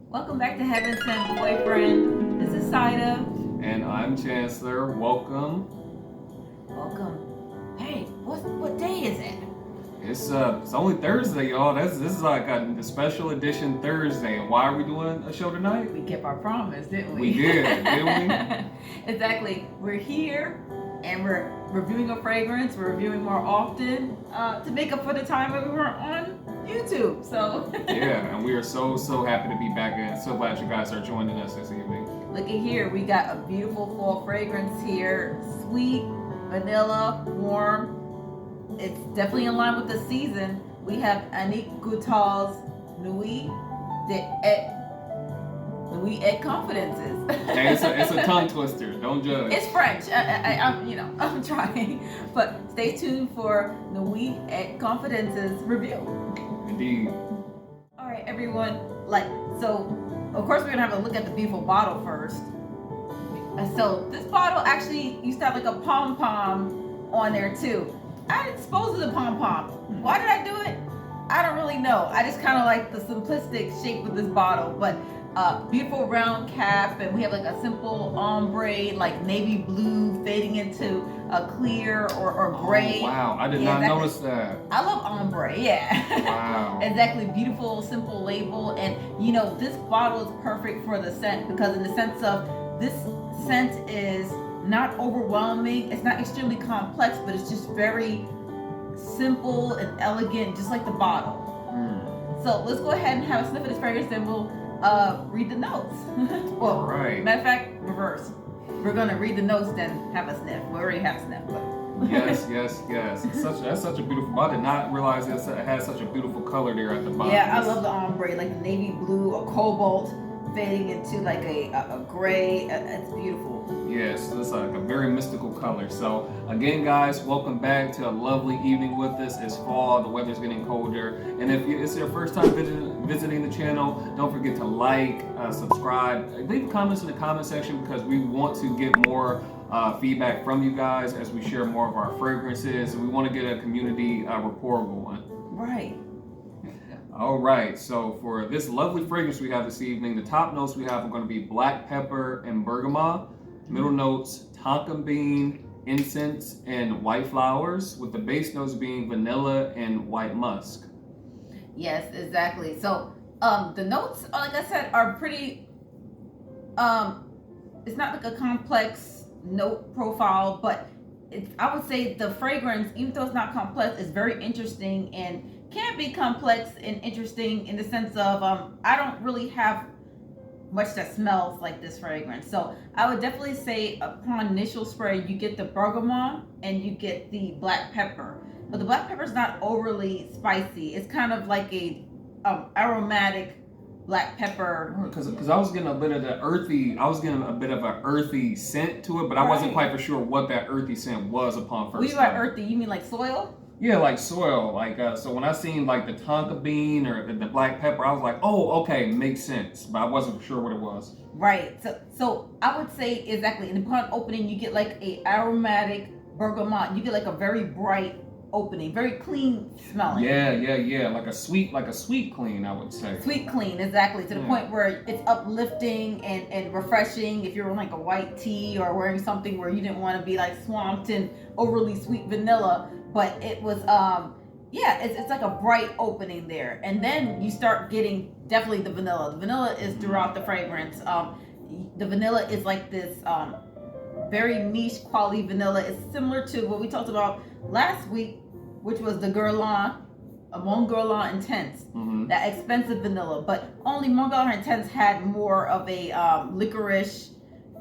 Welcome back to Heaven Sent Boyfriend. This is Saida. And I'm Chancellor. Welcome. Welcome. Hey, what day is it? It's only Thursday, y'all. This is like a special edition Thursday. And why are we doing a show tonight? We kept our promise, didn't we? We did, didn't we? Exactly. We're here and we're reviewing a fragrance. We're reviewing more often to make up for the time that we weren't on YouTube. So Yeah, and we are so happy to be back, and so glad you guys are joining us this evening. look at here. We got a beautiful fall fragrance here. Sweet, vanilla, warm. It's definitely in line with the season. We have Annick Goutal's Nuit et Confidences. Hey, it's a tongue twister. Don't judge. It's French. I'm trying. But stay tuned for Nuit et Confidences review. Indeed. All right, everyone. Of course, we're gonna have a look at the beautiful bottle first. So this bottle actually used to have like a pom pom on there too. I disposed of the pom pom. Why did I do it? I don't really know. I just kind of like the simplistic shape of this bottle, but beautiful round cap, and we have like a simple ombre, like navy blue fading into a clear or gray. Oh, wow, I did not notice that. I love ombre, yeah. Wow. Exactly, beautiful, simple label, and this bottle is perfect for the scent because in the sense of this scent is not overwhelming, it's not extremely complex, but it's just very simple and elegant, just like the bottle. So let's go ahead and have a sniff of this fragrance, then we'll read the notes. Well, right. Matter of fact, reverse. We're gonna read the notes, then have a sniff. We already have a sniff, but Yes. That's such a beautiful bottle. I did not realize it has such a beautiful color there at the bottom. yeah, I love the ombre, like the navy blue, a cobalt fading into like a gray. It's beautiful. Yes, it's like a very mystical color. So again, guys, welcome back to a lovely evening with us. It's fall, the weather's getting colder, and if it's your first time visiting the channel, don't forget to like, subscribe, leave comments in the comment section because we want to get more feedback from you guys as we share more of our fragrances, and we want to get a community rapport going. Right. All right, so for this lovely fragrance we have this evening, the top notes we have are going to be black pepper and bergamot. Middle notes, tonka bean, incense, and white flowers, with the base notes being vanilla and white musk. Yes, exactly. So the notes, like I said, are pretty it's not like a complex note profile, but I would say the fragrance, even though it's not complex, is very interesting and can be complex and interesting in the sense of I don't really have much that smells like this fragrance. So I would definitely say upon initial spray, you get the bergamot and you get the black pepper. But the black pepper is not overly spicy. It's kind of like a aromatic black pepper. Because I was getting a bit of the earthy, I was getting a bit of an earthy scent to it, but I wasn't quite for sure what that earthy scent was upon first. When you by earthy, you mean like soil? Yeah, like soil. Like so when I seen like the tonka bean or the black pepper, I was like, oh, okay, makes sense. But I wasn't sure what it was. Right. So I would say exactly. And upon opening, you get like a aromatic bergamot. You get like a very bright opening, very clean smelling. Yeah. Like a sweet clean, I would say. Sweet clean, exactly. To the point where it's uplifting and refreshing. If you're on like a white tea or wearing something where you didn't want to be like swamped in overly sweet vanilla. But it was, it's like a bright opening there. And then you start getting definitely the vanilla. The vanilla is throughout the fragrance. The vanilla is like this very niche quality vanilla. It's similar to what we talked about last week, which was the Guerlain, Mon Guerlain Intense, that expensive vanilla. But only Mon Guerlain Intense had more of a licorice,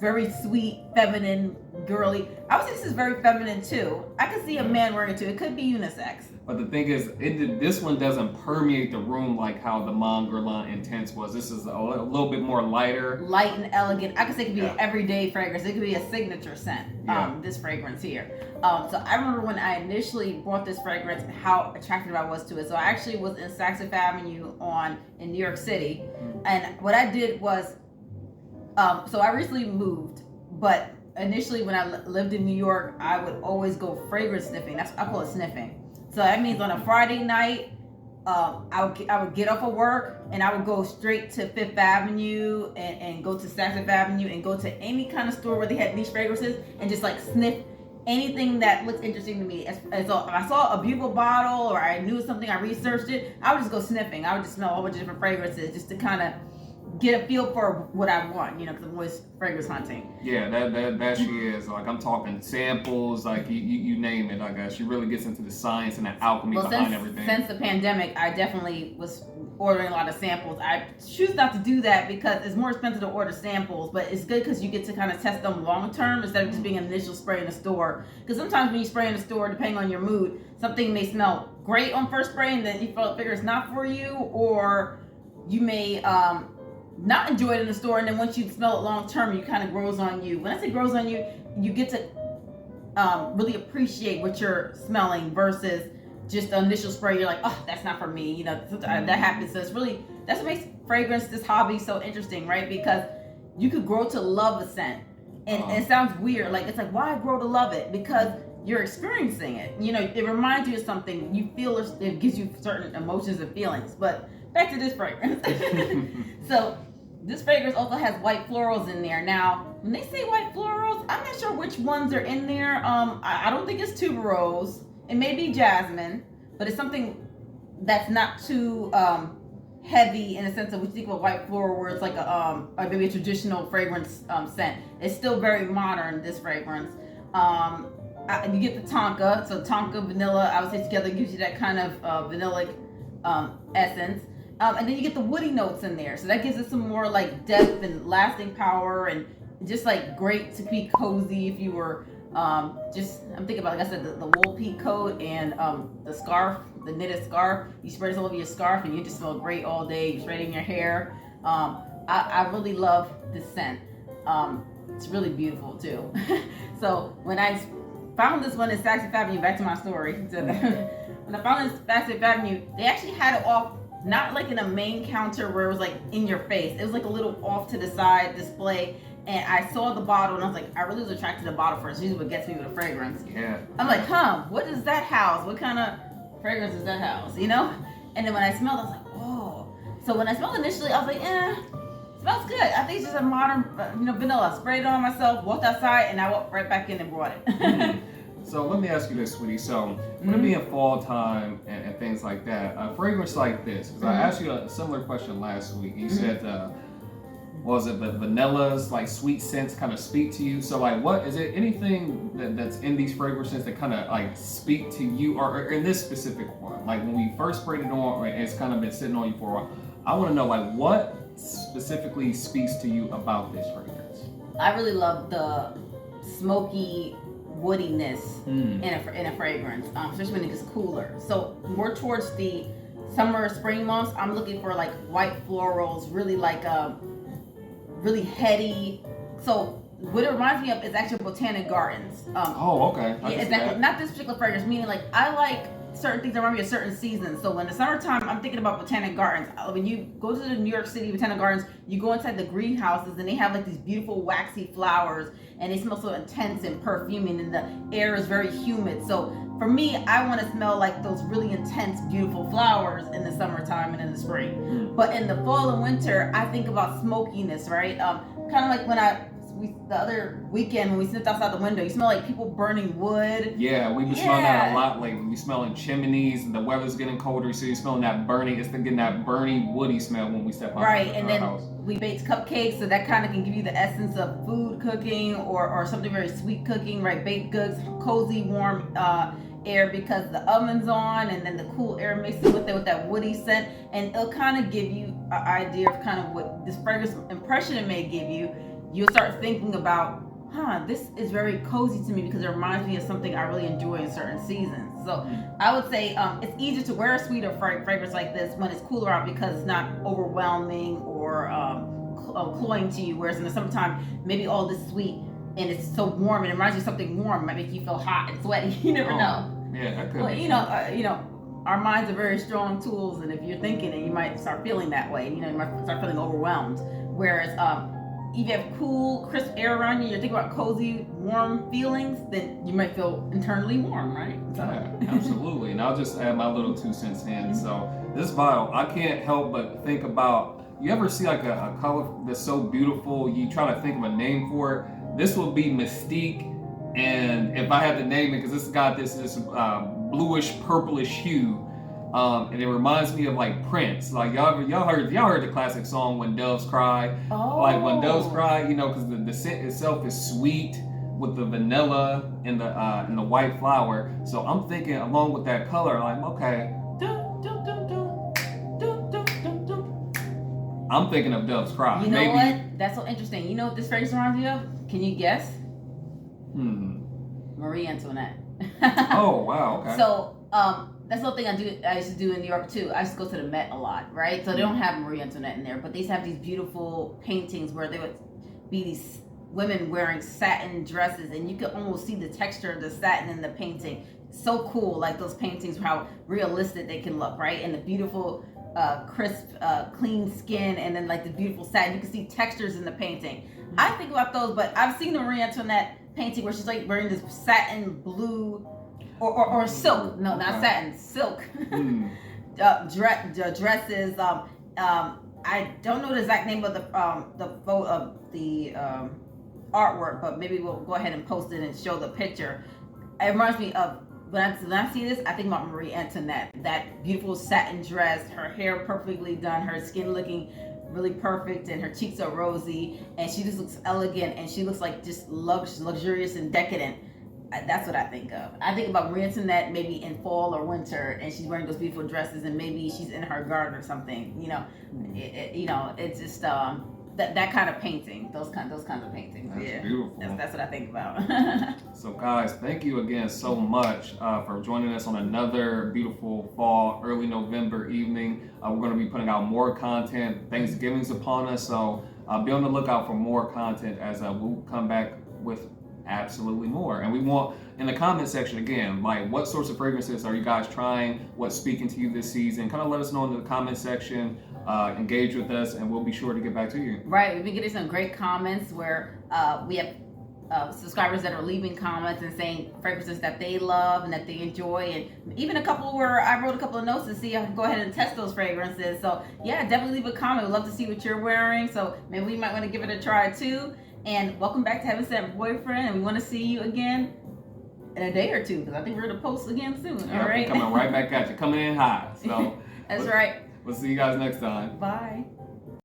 very sweet, feminine, girly. I would say this is very feminine too. I could see a man wearing it too. It could be unisex. But the thing is, this one doesn't permeate the room like how the Mon Guerlain Intense was. This is a little bit more lighter. Light and elegant. I could say it could be an everyday fragrance. It could be a signature scent, this fragrance here. So I remember when I initially bought this fragrance, how attracted I was to it. So I actually was in Saks Fifth Avenue in New York City. And what I did was, so I recently moved, but initially when I lived in New York, I would always go fragrance sniffing. I call it sniffing. So that means on a Friday night, I would get off of work and I would go straight to Fifth Avenue and go to Saks Avenue and go to any kind of store where they had these fragrances and just like sniff anything that looks interesting to me. As so if I saw a beautiful bottle or I knew something, I researched it, I would just go sniffing. I would just smell a whole bunch of different fragrances just to kind of get a feel for what I want, because I'm always fragrance hunting. Yeah, that she is. Like, I'm talking samples, like you name it. Like, she really gets into the science and the alchemy behind everything. Since the pandemic, I definitely was ordering a lot of samples. I choose not to do that because it's more expensive to order samples, but it's good because you get to kind of test them long term instead of just being an initial spray in the store. Because sometimes when you spray in the store, depending on your mood, something may smell great on first spray and then you figure it's not for you, or you may not enjoy it in the store, and then once you smell it long term, it kind of grows on you. When I say grows on you, you get to really appreciate what you're smelling versus just the initial spray. You're like, oh, that's not for me. That happens. So it's really, that's what makes fragrance, this hobby, so interesting, right? Because you could grow to love a scent, and it sounds weird. Like, it's like, why grow to love it? Because you're experiencing it. It reminds you of something. You feel it gives you certain emotions and feelings. But back to this fragrance. So this fragrance also has white florals in there. Now, when they say white florals, I'm not sure which ones are in there. I don't think it's tuberose. It may be jasmine, but it's something that's not too heavy in the sense of what you think of a white floral, where it's like maybe a traditional fragrance scent. It's still very modern, this fragrance. You get the tonka, so tonka vanilla, I would say together gives you that kind of vanillic essence. And then you get the woody notes in there. So that gives it some more like depth and lasting power, and just like great to be cozy if you were I'm thinking about, like I said, the wool peak coat and the scarf, the knitted scarf. You spray this all over your scarf and you just smell great all day. You spray it in your hair. I really love this scent. It's really beautiful too. So when I found this one in Saks Avenue, back to my story. When I found this Saks Avenue, they actually had it off, not like in a main counter where it was like in your face. It was like a little off to the side display. And I saw the bottle and I was like, I really was attracted to the bottle first. Usually what gets me with a fragrance. Yeah. I'm like, what does that house? What kind of fragrance does that house? And then when I smelled, I was like, oh. So when I smelled initially, I was like, smells good. I think it's just a modern, vanilla. Sprayed it on myself, walked outside, and I walked right back in and brought it. So let me ask you this, sweetie. So when it being fall time and things like that, a fragrance like this, because I asked you a similar question last week. You said, was it the vanillas, like sweet scents kind of speak to you? So like, what is it, anything that's in these fragrances that kind of like speak to you, or in this specific one, like when we first sprayed it on and it's kind of been sitting on you for a while, I want to know like what specifically speaks to you about this fragrance? I really love the smoky woodiness in a fragrance, especially when it gets cooler. So more towards the summer, spring months, I'm looking for like white florals, really like really heady. So what it reminds me of is actually Botanic Gardens. Okay. Yeah, exactly. Not this particular fragrance, meaning like I like certain things that remind me of certain seasons. So in the summertime, I'm thinking about Botanic Gardens. When you go to the New York City Botanic Gardens, you go inside the greenhouses and they have like these beautiful waxy flowers, and they smell so intense and perfuming, and the air is very humid. So for me, I want to smell like those really intense, beautiful flowers in the summertime and in the spring. But in the fall and winter, I think about smokiness, right? Kind of like when the other weekend when we sniffed outside the window, you smell like people burning wood. Yeah, we be smelling that a lot. Like we smelling chimneys, and the weather's getting colder, so you're smelling that burning. It's getting that burny, woody smell when we step out. Right, and then house. We baked cupcakes, so that kind of can give you the essence of food cooking or something very sweet cooking. Right, baked goods, cozy, warm air because the oven's on, and then the cool air mixing with it with that woody scent, and it'll kind of give you an idea of kind of what this fragrance impression it may give you. You'll start thinking about, this is very cozy to me because it reminds me of something I really enjoy in certain seasons. So I would say it's easier to wear a sweeter fragrance like this when it's cooler out because it's not overwhelming or cloying to you. Whereas in the summertime, maybe all this sweet and it's so warm and it reminds you of something warm, might make you feel hot and sweaty. You never know. Yeah, that could. Well, our minds are very strong tools, and if you're thinking it, you might start feeling that way. You might start feeling overwhelmed. Whereas if you have cool, crisp air around you, you're thinking about cozy, warm feelings, then you might feel internally warm, right? So. Yeah, absolutely. And I'll just add my little 2 cents in. So This bottle, I can't help but think about. You ever see like a color that's so beautiful, you try to think of a name for it? This would be Mystique, and if I had to name it, because this got this bluish purplish hue, and it reminds me of like Prince. Like y'all heard the classic song "When Doves Cry." Oh. Like when doves cry, you know, because the scent itself is sweet with the vanilla and the white flower. So I'm thinking along with that color, like okay. I'm thinking of Doves Cry. You know what? That's so interesting. You know what this fragrance reminds me of? Can you guess? Marie Antoinette. Oh wow. Okay. So that's the whole thing I used to do in New York too. I used to go to the Met a lot, right? So they don't have Marie Antoinette in there, but they used to have these beautiful paintings where they would be these women wearing satin dresses, and you could almost see the texture of the satin in the painting. So cool, like those paintings, how realistic they can look, right? And the beautiful crisp, clean skin, and then like the beautiful satin. You can see textures in the painting. I think about those, but I've seen the Marie Antoinette painting where she's like wearing this satin blue or silk. No, not satin, silk dresses. I don't know the exact name of the photo of the artwork, but maybe we'll go ahead and post it and show the picture. It reminds me of when I see this, I think about Marie Antoinette. That beautiful satin dress, her hair perfectly done, her skin looking really perfect, and her cheeks are rosy, and she just looks elegant, and she looks like just luxurious and decadent. That's what I think of. I think about Marie Antoinette maybe in fall or winter, and she's wearing those beautiful dresses, and maybe she's in her garden or something. You know, it's just that kind of painting, those kinds of paintings. That's beautiful. That's what I think about. So guys, thank you again so much for joining us on another beautiful fall, early November evening. We're going to be putting out more content. Thanksgiving's upon us, so be on the lookout for more content as we'll come back with absolutely more. And we want, in the comment section again, like what sorts of fragrances are you guys trying, what's speaking to you this season? Kind of let us know in the comment section. Engage with us, and we'll be sure to get back to you. Right, we've been getting some great comments where we have subscribers that are leaving comments and saying fragrances that they love and that they enjoy, and even a couple where I wrote a couple of notes to see if I can go ahead and test those fragrances. So yeah, definitely leave a comment. We'd love to see what you're wearing, so maybe we might want to give it a try too. And welcome back to Heaven Sent Boyfriend, and we want to see you again in a day or two, because I think we're going to post again soon. Yeah, all right, coming right back at you, coming in hot. So that's right. We'll see you guys next time. Bye.